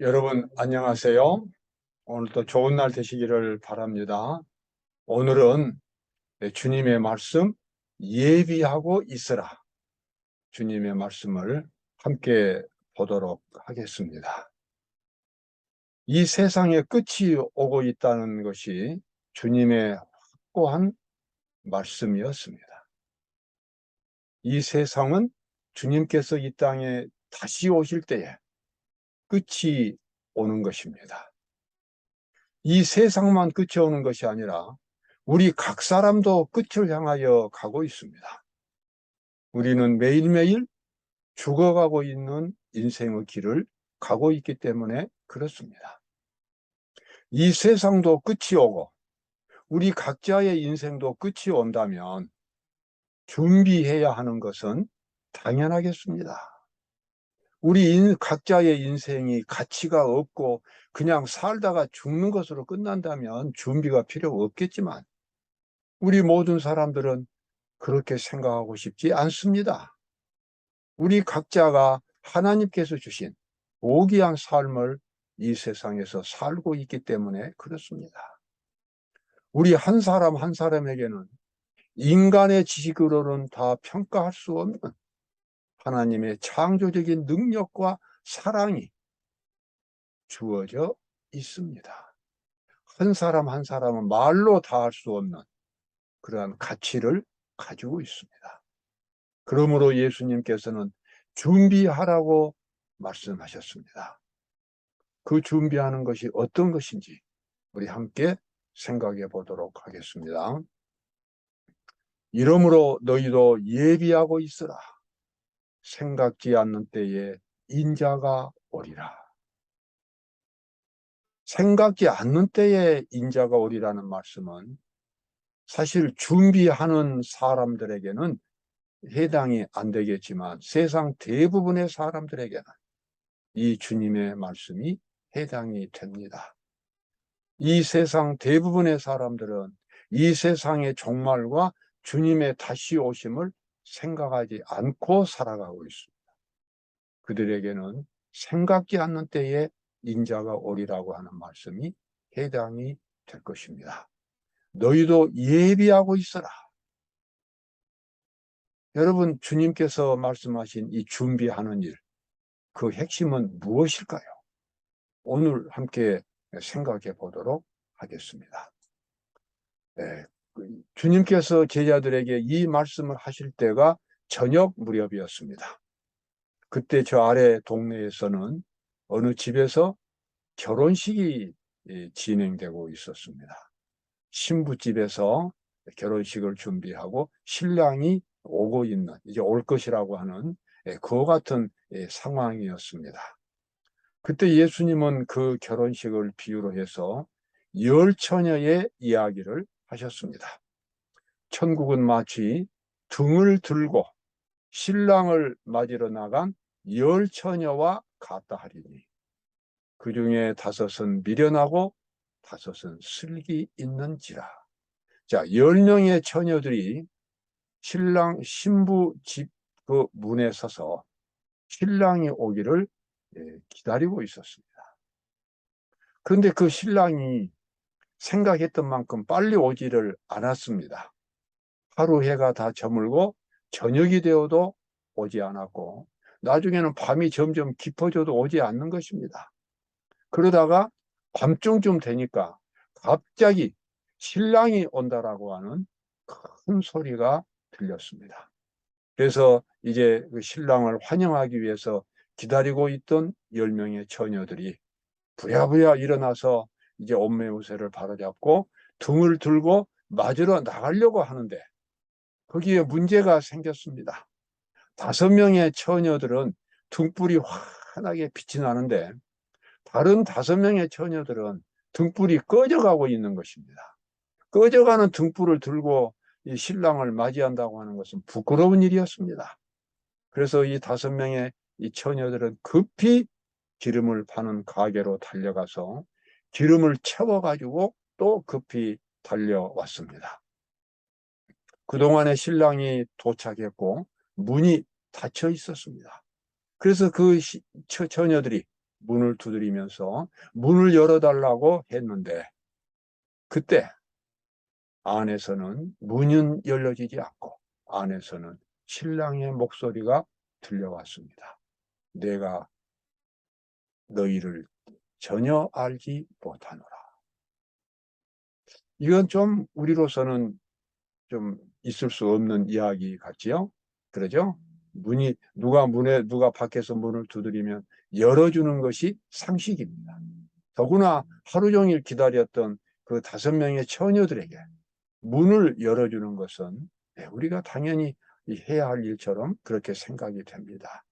여러분 안녕하세요. 오늘도 좋은 날 되시기를 바랍니다. 오늘은 주님의 말씀 예비하고 있으라. 주님의 말씀을 함께 보도록 하겠습니다. 이 세상에 끝이 오고 있다는 것이 주님의 확고한 말씀이었습니다. 이 세상은 주님께서 이 땅에 다시 오실 때에 끝이 오는 것입니다. 이 세상만 끝이 오는 것이 아니라 우리 각 사람도 끝을 향하여 가고 있습니다. 우리는 매일매일 죽어가고 있는 인생의 길을 가고 있기 때문에 그렇습니다. 이 세상도 끝이 오고 우리 각자의 인생도 끝이 온다면 준비해야 하는 것은 당연하겠습니다. 우리 각자의 인생이 가치가 없고 그냥 살다가 죽는 것으로 끝난다면 준비가 필요 없겠지만 우리 모든 사람들은 그렇게 생각하고 싶지 않습니다. 우리 각자가 하나님께서 주신 고귀한 삶을 이 세상에서 살고 있기 때문에 그렇습니다. 우리 한 사람 한 사람에게는 인간의 지식으로는 다 평가할 수 없는 하나님의 창조적인 능력과 사랑이 주어져 있습니다. 한 사람 한 사람은 말로 다 할 수 없는 그러한 가치를 가지고 있습니다. 그러므로 예수님께서는 준비하라고 말씀하셨습니다. 그 준비하는 것이 어떤 것인지 우리 함께 생각해 보도록 하겠습니다. 이러므로 너희도 예비하고 있으라. 생각지 않는 때에 인자가 오리라. 생각지 않는 때에 인자가 오리라는 말씀은 사실 준비하는 사람들에게는 해당이 안 되겠지만 세상 대부분의 사람들에게는 이 주님의 말씀이 해당이 됩니다. 이 세상 대부분의 사람들은 이 세상의 종말과 주님의 다시 오심을 생각하지 않고 살아가고 있습니다. 그들에게는 생각지 않는 때에 인자가 오리라고 하는 말씀이 해당이 될 것입니다. 너희도 예비하고 있어라. 여러분, 주님께서 말씀하신 이 준비하는 일, 그 핵심은 무엇일까요? 오늘 함께 생각해 보도록 하겠습니다. 네, 주님께서 제자들에게 이 말씀을 하실 때가 저녁 무렵이었습니다. 그때 저 아래 동네에서는 어느 집에서 결혼식이 진행되고 있었습니다. 신부집에서 결혼식을 준비하고 신랑이 오고 있는, 이제 올 것이라고 하는 그와 같은 상황이었습니다. 그때 예수님은 그 결혼식을 비유로 해서 열 처녀의 이야기를 하셨습니다. 천국은 마치 등을 들고 신랑을 맞으러 나간 열 처녀와 같다 하리니 그 중에 다섯은 미련하고 다섯은 슬기 있는지라. 자, 10명의 처녀들이 신랑 신부 집 그 문에 서서 신랑이 오기를 기다리고 있었습니다. 그런데 그 신랑이 생각했던 만큼 빨리 오지를 않았습니다. 하루 해가 다 저물고 저녁이 되어도 오지 않았고 나중에는 밤이 점점 깊어져도 오지 않는 것입니다. 그러다가 밤중쯤 되니까 갑자기 신랑이 온다라고 하는 큰 소리가 들렸습니다. 그래서 이제 그 신랑을 환영하기 위해서 기다리고 있던 10명의 처녀들이 부랴부랴 일어나서 이제 옷매우새를 바로잡고 등을 들고 맞으러 나가려고 하는데 거기에 문제가 생겼습니다. 5명의 처녀들은 등불이 환하게 빛이 나는데 다른 5명의 처녀들은 등불이 꺼져가고 있는 것입니다. 꺼져가는 등불을 들고 이 신랑을 맞이한다고 하는 것은 부끄러운 일이었습니다. 그래서 이 5명의 이 처녀들은 급히 기름을 파는 가게로 달려가서 기름을 채워가지고 또 급히 달려왔습니다. 그동안에 신랑이 도착했고 문이 닫혀 있었습니다. 그래서 그 처녀들이 문을 두드리면서 문을 열어달라고 했는데 그때 안에서는 문은 열려지지 않고 안에서는 신랑의 목소리가 들려왔습니다. 내가 너희를 전혀 알지 못하노라. 이건 좀 우리로서는 좀 있을 수 없는 이야기 같지요? 그러죠? 누가 밖에서 문을 두드리면 열어주는 것이 상식입니다. 더구나 하루 종일 기다렸던 그 5명의 처녀들에게 문을 열어주는 것은 우리가 당연히 해야 할 일처럼 그렇게 생각이 됩니다.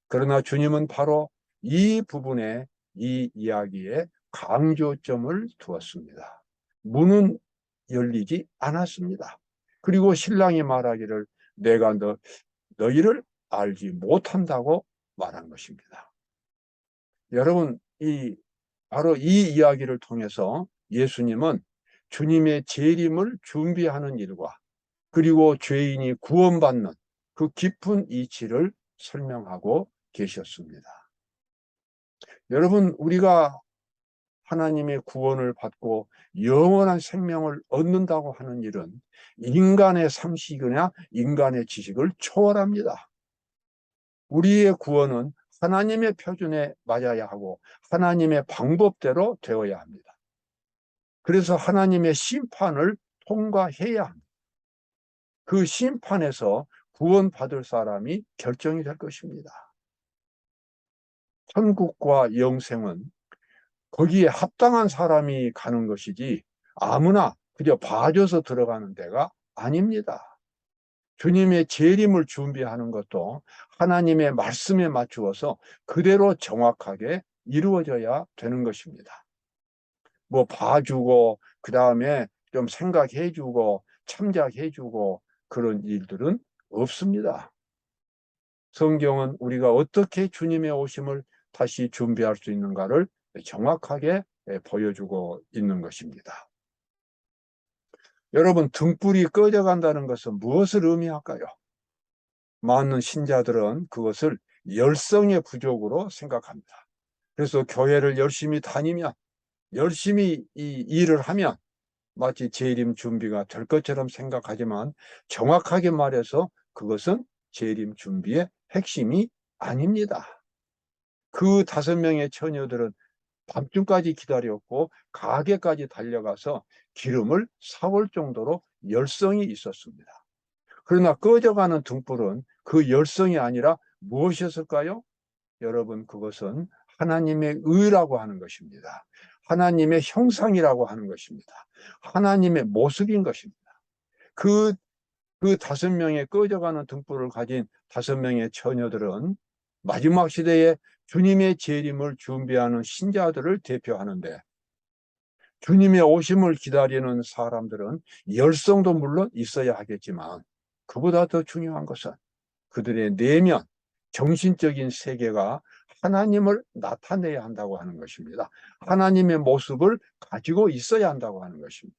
그러나 주님은 바로 이 부분에, 이 이야기에 강조점을 두었습니다. 문은 열리지 않았습니다. 그리고 신랑이 말하기를 내가 너희를 알지 못한다고 말한 것입니다. 여러분, 바로 이 이야기를 통해서 예수님은 주님의 재림을 준비하는 일과 그리고 죄인이 구원받는 그 깊은 이치를 설명하고 계셨습니다. 여러분, 우리가 하나님의 구원을 받고 영원한 생명을 얻는다고 하는 일은 인간의 상식이나 인간의 지식을 초월합니다. 우리의 구원은 하나님의 표준에 맞아야 하고 하나님의 방법대로 되어야 합니다. 그래서 하나님의 심판을 통과해야 합니다. 그 심판에서 구원받을 사람이 결정이 될 것입니다. 천국과 영생은 거기에 합당한 사람이 가는 것이지 아무나 그저 봐줘서 들어가는 데가 아닙니다. 주님의 재림을 준비하는 것도 하나님의 말씀에 맞추어서 그대로 정확하게 이루어져야 되는 것입니다. 뭐 봐주고 그 다음에 좀 생각해주고 참작해주고 그런 일들은 없습니다. 성경은 우리가 어떻게 주님의 오심을 다시 준비할 수 있는가를 정확하게 보여주고 있는 것입니다. 여러분, 등불이 꺼져간다는 것은 무엇을 의미할까요? 많은 신자들은 그것을 열성의 부족으로 생각합니다. 그래서 교회를 열심히 다니면, 열심히 이 일을 하면 마치 재림 준비가 될 것처럼 생각하지만 정확하게 말해서 그것은 재림 준비의 핵심이 아닙니다. 그 5명의 처녀들은 밤중까지 기다렸고 가게까지 달려가서 기름을 사올 정도로 열성이 있었습니다. 그러나 꺼져가는 등불은 그 열성이 아니라 무엇이었을까요? 여러분, 그것은 하나님의 의라고 하는 것입니다. 하나님의 형상이라고 하는 것입니다. 하나님의 모습인 것입니다. 그 5명의 꺼져가는 등불을 가진 5명의 처녀들은 마지막 시대에 주님의 재림을 준비하는 신자들을 대표하는데 주님의 오심을 기다리는 사람들은 열성도 물론 있어야 하겠지만 그보다 더 중요한 것은 그들의 내면, 정신적인 세계가 하나님을 나타내야 한다고 하는 것입니다. 하나님의 모습을 가지고 있어야 한다고 하는 것입니다.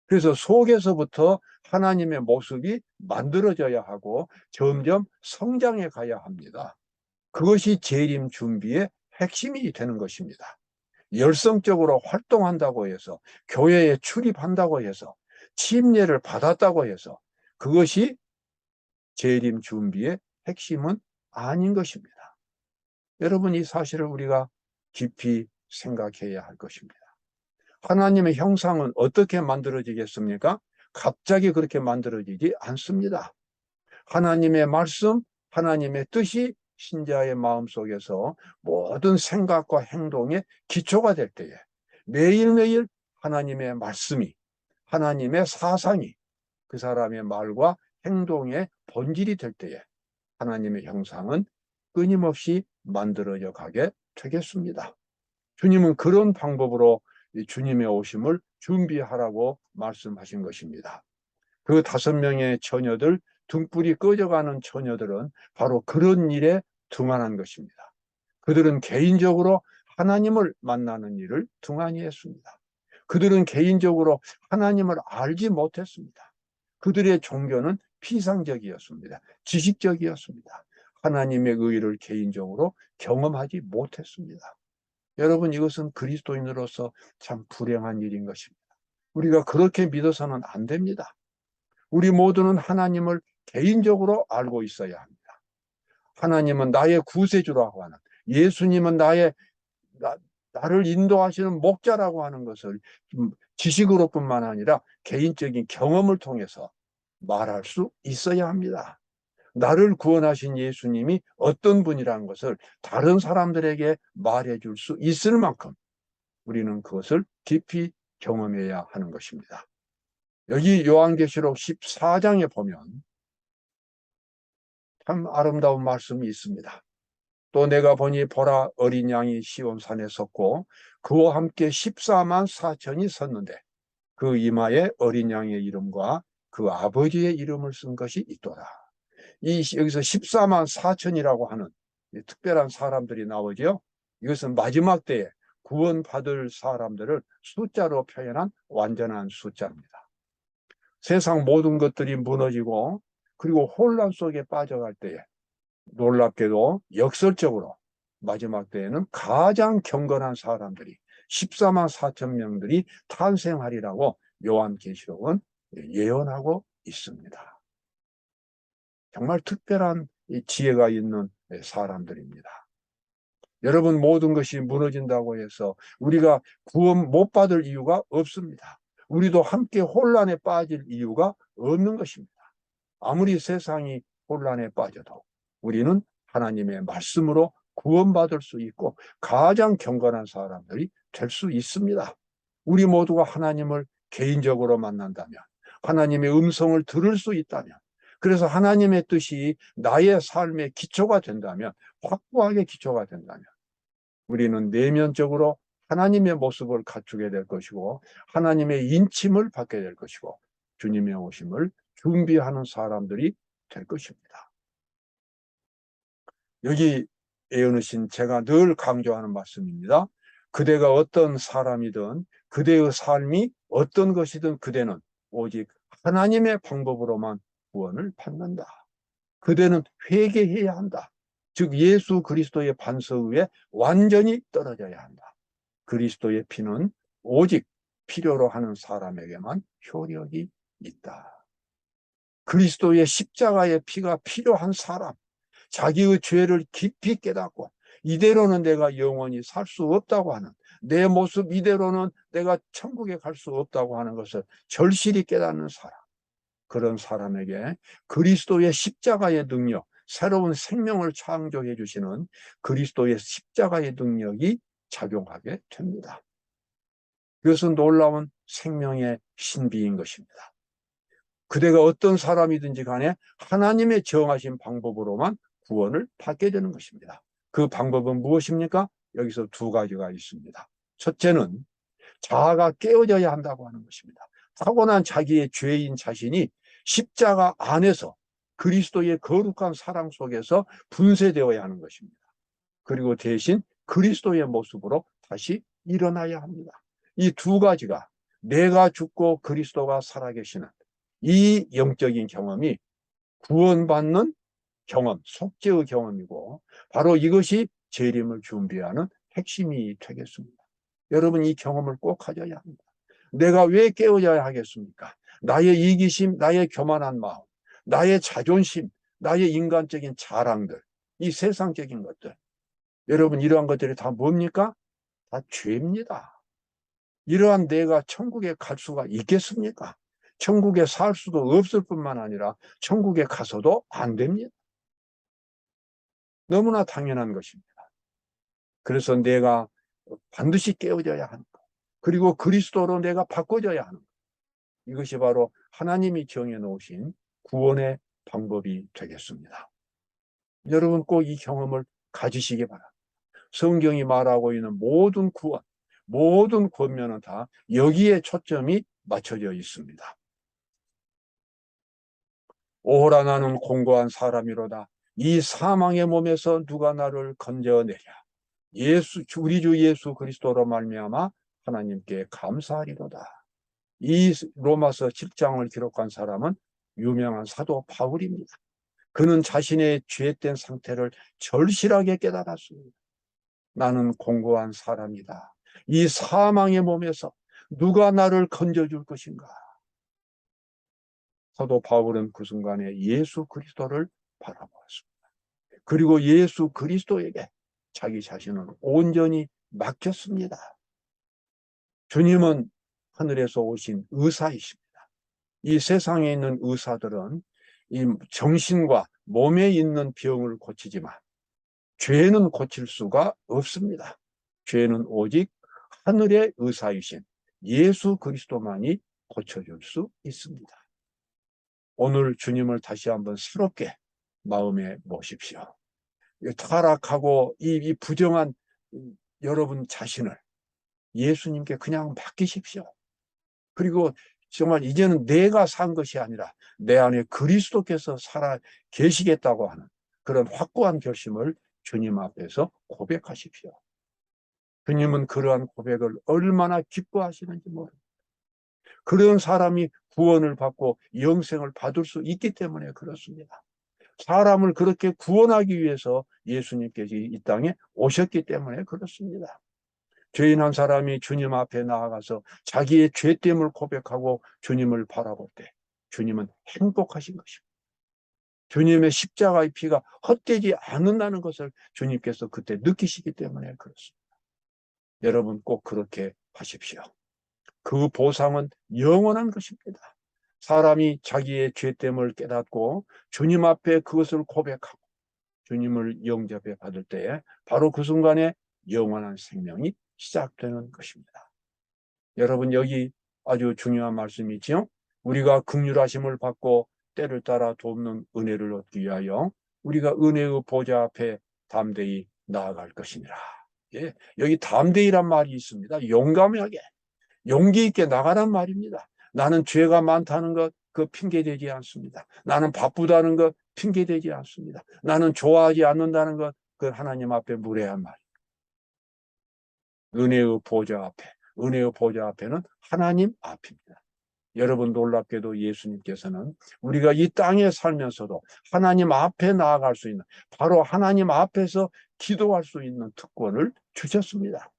그래서 속에서부터 하나님의 모습이 만들어져야 하고 점점 성장해 가야 합니다. 그것이 재림 준비의 핵심이 되는 것입니다. 열성적으로 활동한다고 해서 교회에 출입한다고 해서 침례를 받았다고 해서 그것이 재림 준비의 핵심은 아닌 것입니다. 여러분, 이 사실을 우리가 깊이 생각해야 할 것입니다. 하나님의 형상은 어떻게 만들어지겠습니까? 갑자기 그렇게 만들어지지 않습니다. 하나님의 말씀, 하나님의 뜻이 신자의 마음속에서 모든 생각과 행동의 기초가 될 때에 매일매일 하나님의 말씀이, 하나님의 사상이 그 사람의 말과 행동의 본질이 될 때에 하나님의 형상은 끊임없이 만들어져 가게 되겠습니다. 주님은 그런 방법으로 주님의 오심을 준비하라고 말씀하신 것입니다. 그 5명의 처녀들, 등불이 꺼져가는 처녀들은 바로 그런 일에 등한한 것입니다. 그들은 개인적으로 하나님을 만나는 일을 등한히 했습니다. 그들은 개인적으로 하나님을 알지 못했습니다. 그들의 종교는 피상적이었습니다. 지식적이었습니다. 하나님의 의를 개인적으로 경험하지 못했습니다. 여러분, 이것은 그리스도인으로서 참 불행한 일인 것입니다. 우리가 그렇게 믿어서는 안 됩니다. 우리 모두는 하나님을 개인적으로 알고 있어야 합니다. 하나님은 나의 구세주라고 하는, 예수님은 나를 인도하시는 목자라고 하는 것을 지식으로뿐만 아니라 개인적인 경험을 통해서 말할 수 있어야 합니다. 나를 구원하신 예수님이 어떤 분이라는 것을 다른 사람들에게 말해줄 수 있을 만큼 우리는 그것을 깊이 경험해야 하는 것입니다. 여기 요한계시록 14장에 보면 참 아름다운 말씀이 있습니다. 또 내가 보니 보라, 어린 양이 시온산에 섰고 그와 함께 14만 4천이 섰는데 그 이마에 어린 양의 이름과 그 아버지의 이름을 쓴 것이 있더라. 여기서 14만 4천이라고 하는 특별한 사람들이 나오죠. 이것은 마지막 때에 구원받을 사람들을 숫자로 표현한 완전한 숫자입니다. 세상 모든 것들이 무너지고 그리고 혼란 속에 빠져갈 때에 놀랍게도 역설적으로 마지막 때에는 가장 경건한 사람들이 14만 4천 명들이 탄생하리라고 요한계시록은 예언하고 있습니다. 정말 특별한 지혜가 있는 사람들입니다. 여러분, 모든 것이 무너진다고 해서 우리가 구원 못 받을 이유가 없습니다. 우리도 함께 혼란에 빠질 이유가 없는 것입니다. 아무리 세상이 혼란에 빠져도 우리는 하나님의 말씀으로 구원받을 수 있고 가장 경건한 사람들이 될 수 있습니다. 우리 모두가 하나님을 개인적으로 만난다면, 하나님의 음성을 들을 수 있다면, 그래서 하나님의 뜻이 나의 삶의 기초가 된다면, 확고하게 기초가 된다면 우리는 내면적으로 하나님의 모습을 갖추게 될 것이고 하나님의 인침을 받게 될 것이고 주님의 오심을 준비하는 사람들이 될 것입니다. 여기 예언하신 제가 늘 강조하는 말씀입니다. 그대가 어떤 사람이든 그대의 삶이 어떤 것이든 그대는 오직 하나님의 방법으로만 구원을 받는다. 그대는 회개해야 한다. 즉 예수 그리스도의 반석 위에 완전히 떨어져야 한다. 그리스도의 피는 오직 필요로 하는 사람에게만 효력이 있다. 그리스도의 십자가의 피가 필요한 사람, 자기의 죄를 깊이 깨닫고 이대로는 내가 영원히 살 수 없다고 하는, 내 모습 이대로는 내가 천국에 갈 수 없다고 하는 것을 절실히 깨닫는 사람, 그런 사람에게 그리스도의 십자가의 능력, 새로운 생명을 창조해 주시는 그리스도의 십자가의 능력이 작용하게 됩니다. 그것은 놀라운 생명의 신비인 것입니다. 그대가 어떤 사람이든지 간에 하나님의 정하신 방법으로만 구원을 받게 되는 것입니다. 그 방법은 무엇입니까? 여기서 두 가지가 있습니다. 첫째는 자아가 깨어져야 한다고 하는 것입니다. 타고난 자기의 죄인 자신이 십자가 안에서 그리스도의 거룩한 사랑 속에서 분쇄되어야 하는 것입니다. 그리고 대신 그리스도의 모습으로 다시 일어나야 합니다. 이 두 가지가 내가 죽고 그리스도가 살아계시는 이 영적인 경험이 구원받는 경험, 속죄의 경험이고 바로 이것이 재림을 준비하는 핵심이 되겠습니다. 여러분, 이 경험을 꼭 가져야 합니다. 내가 왜 깨어져야 하겠습니까? 나의 이기심, 나의 교만한 마음, 나의 자존심, 나의 인간적인 자랑들, 이 세상적인 것들. 여러분, 이러한 것들이 다 뭡니까? 다 죄입니다. 이러한 내가 천국에 갈 수가 있겠습니까? 천국에 살 수도 없을 뿐만 아니라 천국에 가서도 안 됩니다. 너무나 당연한 것입니다. 그래서 내가 반드시 깨어져야 하는 것, 그리고 그리스도로 내가 바꿔져야 하는 것, 이것이 바로 하나님이 정해놓으신 구원의 방법이 되겠습니다. 여러분, 꼭 이 경험을 가지시기 바랍니다. 성경이 말하고 있는 모든 구원, 모든 권면은 다 여기에 초점이 맞춰져 있습니다. 오호라, 나는 공고한 사람이로다. 이 사망의 몸에서 누가 나를 건져내랴. 우리 주 예수 그리스도로 말미암아 하나님께 감사하리로다. 이 로마서 7장을 기록한 사람은 유명한 사도 바울입니다. 그는 자신의 죄된 상태를 절실하게 깨달았습니다. 나는 공고한 사람이다. 이 사망의 몸에서 누가 나를 건져줄 것인가? 사도 바울은 그 순간에 예수 그리스도를 바라보았습니다. 그리고 예수 그리스도에게 자기 자신을 온전히 맡겼습니다. 주님은 하늘에서 오신 의사이십니다. 이 세상에 있는 의사들은 이 정신과 몸에 있는 병을 고치지만 죄는 고칠 수가 없습니다. 죄는 오직 하늘의 의사이신 예수 그리스도만이 고쳐줄 수 있습니다. 오늘 주님을 다시 한번 새롭게 마음에 모십시오. 타락하고 이 부정한 여러분 자신을 예수님께 그냥 맡기십시오. 그리고 정말 이제는 내가 산 것이 아니라 내 안에 그리스도께서 살아 계시겠다고 하는 그런 확고한 결심을 주님 앞에서 고백하십시오. 주님은 그러한 고백을 얼마나 기뻐하시는지 모릅니다. 그런 사람이 구원을 받고 영생을 받을 수 있기 때문에 그렇습니다. 사람을 그렇게 구원하기 위해서 예수님께서 이 땅에 오셨기 때문에 그렇습니다. 죄인 한 사람이 주님 앞에 나아가서 자기의 죄됨을 고백하고 주님을 바라볼 때 주님은 행복하신 것입니다. 주님의 십자가의 피가 헛되지 않는다는 것을 주님께서 그때 느끼시기 때문에 그렇습니다. 여러분 꼭 그렇게 하십시오. 그 보상은 영원한 것입니다. 사람이 자기의 죄됨을 깨닫고 주님 앞에 그것을 고백하고 주님을 영접해 받을 때에 바로 그 순간에 영원한 생명이 시작되는 것입니다. 여러분 여기 아주 중요한 말씀이지요. 우리가 긍휼하심을 받고 때를 따라 돕는 은혜를 얻기 위하여 우리가 은혜의 보좌 앞에 담대히 나아갈 것이니라. 예, 여기 담대히란 말이 있습니다. 용감하게 용기 있게 나가란 말입니다. 나는 죄가 많다는 것 그 핑계되지 않습니다. 나는 바쁘다는 것 핑계되지 않습니다. 나는 좋아하지 않는다는 것 그 하나님 앞에 무례한 말. 은혜의 보좌 앞에, 은혜의 보좌 앞에는 하나님 앞입니다. 여러분 놀랍게도 예수님께서는 우리가 이 땅에 살면서도 하나님 앞에 나아갈 수 있는 바로 하나님 앞에서 기도할 수 있는 특권을 주셨습니다.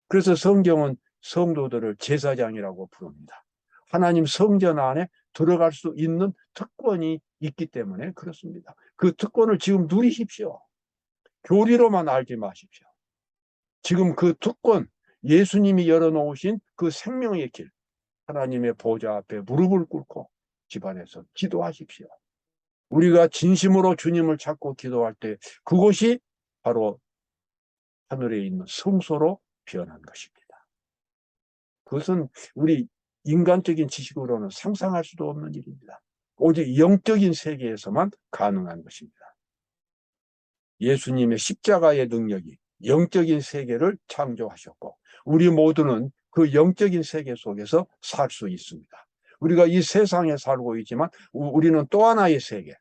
그래서 성경은 성도들을 제사장이라고 부릅니다. 하나님 성전 안에 들어갈 수 있는 특권이 있기 때문에 그렇습니다. 그 특권을 지금 누리십시오. 교리로만 알지 마십시오. 지금 그 특권, 예수님이 열어놓으신 그 생명의 길, 하나님의 보좌 앞에 무릎을 꿇고 집안에서 기도하십시오. 우리가 진심으로 주님을 찾고 기도할 때 그곳이 바로 하늘에 있는 성소로 변한 것입니다. 그것은 우리 인간적인 지식으로는 상상할 수도 없는 일입니다. 오직 영적인 세계에서만 가능한 것입니다. 예수님의 십자가의 능력이 영적인 세계를 창조하셨고 우리 모두는 그 영적인 세계 속에서 살 수 있습니다. 우리가 이 세상에 살고 있지만 우리는 또 하나의 세계,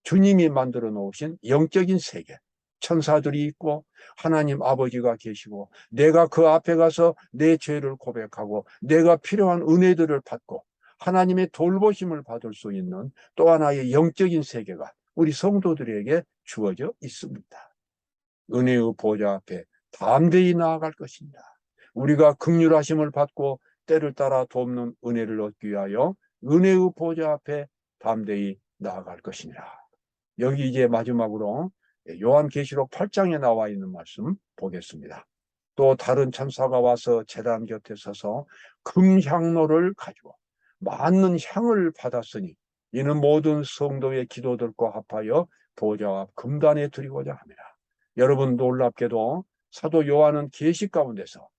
주님이 만들어 놓으신 영적인 세계, 천사들이 있고 하나님 아버지가 계시고 내가 그 앞에 가서 내 죄를 고백하고 내가 필요한 은혜들을 받고 하나님의 돌보심을 받을 수 있는 또 하나의 영적인 세계가 우리 성도들에게 주어져 있습니다. 은혜의 보좌 앞에 담대히 나아갈 것입니다. 우리가 긍휼하심을 받고 때를 따라 돕는 은혜를 얻기 위하여 은혜의 보좌 앞에 담대히 나아갈 것이니라. 여기 이제 마지막으로 요한계시록 8장에 나와 있는 말씀 보겠습니다. 또 다른 천사가 와서 제단 곁에 서서 금향로를 가지고 많은 향을 받았으니 이는 모든 성도의 기도들과 합하여 보좌 앞 금단에 드리고자 합니다. 여러분 놀랍게도 사도 요한은 계시 가운데서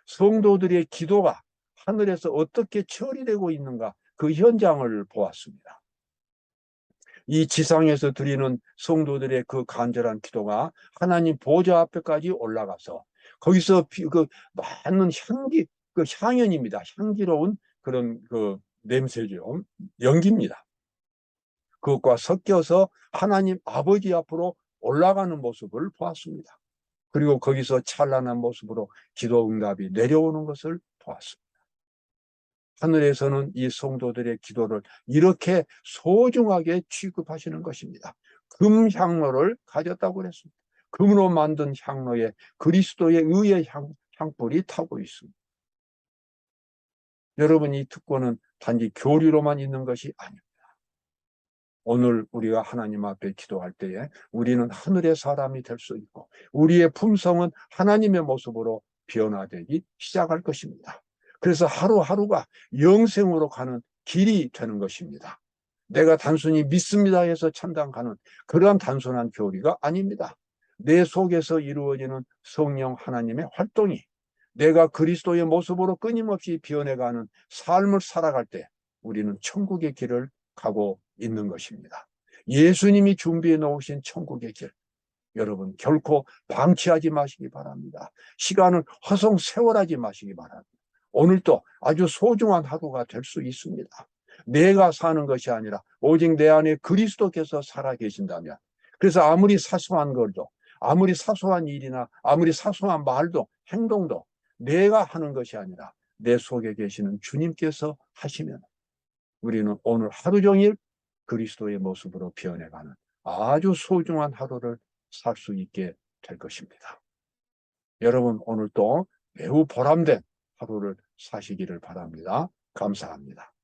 성도들의 기도가 하늘에서 어떻게 처리되고 있는가 그 현장을 보았습니다. 이 지상에서 드리는 성도들의 그 간절한 기도가 하나님 보좌 앞에까지 올라가서 거기서 그 많은 향기, 그 향연입니다. 향기로운 그런 그 냄새죠. 연기입니다. 그것과 섞여서 하나님 아버지 앞으로 올라가는 모습을 보았습니다. 그리고 거기서 찬란한 모습으로 기도 응답이 내려오는 것을 보았습니다. 하늘에서는 이 성도들의 기도를 이렇게 소중하게 취급하시는 것입니다. 금 향로를 가졌다고 그랬습니다. 금으로 만든 향로에 그리스도의 의의 향불이 타고 있습니다. 여러분, 이 특권은 단지 교리로만 있는 것이 아닙니다. 오늘 우리가 하나님 앞에 기도할 때에 우리는 하늘의 사람이 될 수 있고 우리의 품성은 하나님의 모습으로 변화되기 시작할 것입니다. 그래서 하루하루가 영생으로 가는 길이 되는 것입니다. 내가 단순히 믿습니다 해서 참담하는 그러한 단순한 교리가 아닙니다. 내 속에서 이루어지는 성령 하나님의 활동이 내가 그리스도의 모습으로 끊임없이 변해가는 삶을 살아갈 때 우리는 천국의 길을 가고 있는 것입니다. 예수님이 준비해 놓으신 천국의 길, 여러분 결코 방치하지 마시기 바랍니다. 시간을 허송 세월하지 마시기 바랍니다. 오늘도 아주 소중한 하루가 될 수 있습니다. 내가 사는 것이 아니라 오직 내 안에 그리스도께서 살아 계신다면, 그래서 아무리 사소한 것도, 아무리 사소한 일이나 아무리 사소한 말도 행동도 내가 하는 것이 아니라 내 속에 계시는 주님께서 하시면 우리는 오늘 하루 종일 그리스도의 모습으로 변해가는 아주 소중한 하루를 살 수 있게 될 것입니다. 여러분, 오늘도 매우 보람된 하루를 사시기를 바랍니다. 감사합니다.